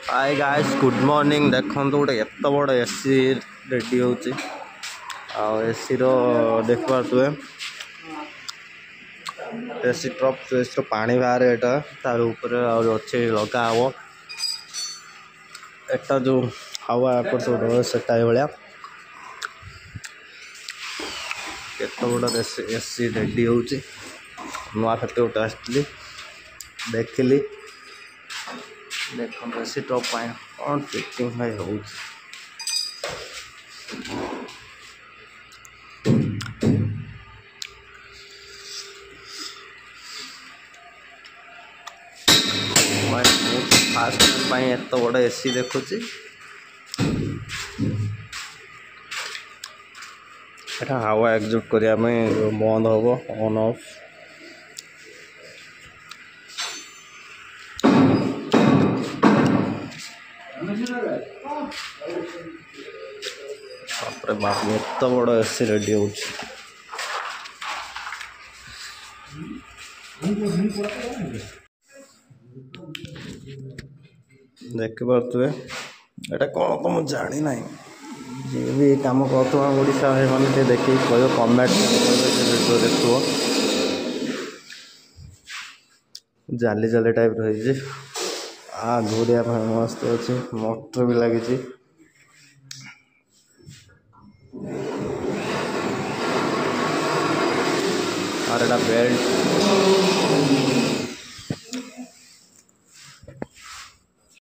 Hi guys good morning. देखो गोटे एत बड़ एसी रेडी होची एसी रो देख पारे एसी ट्रप एसी पानी बाहर एटा तार ऊपर अच्छे लगा हम एटा जो हवा एपट सब सेटा भाया केत बड़ एसी रेडी होची नुआ खेत गोटे आसती देखिली देखो एसी टॉप कौन फिटिंग भाई हो फास्ट एत बड़ एसी देखुची हवा एक्जुट करने बंद हम ऑन ऑफ एत बड़ एसी रेडी हो देख पारे एटा कौन तो मुझे जानी ना जी भी कम करता मैंने देखिए कह कमेंट देखो जाली जाली टाइप रही घूरिया मस्त अच्छे मोटर भी लगी और बेल्ट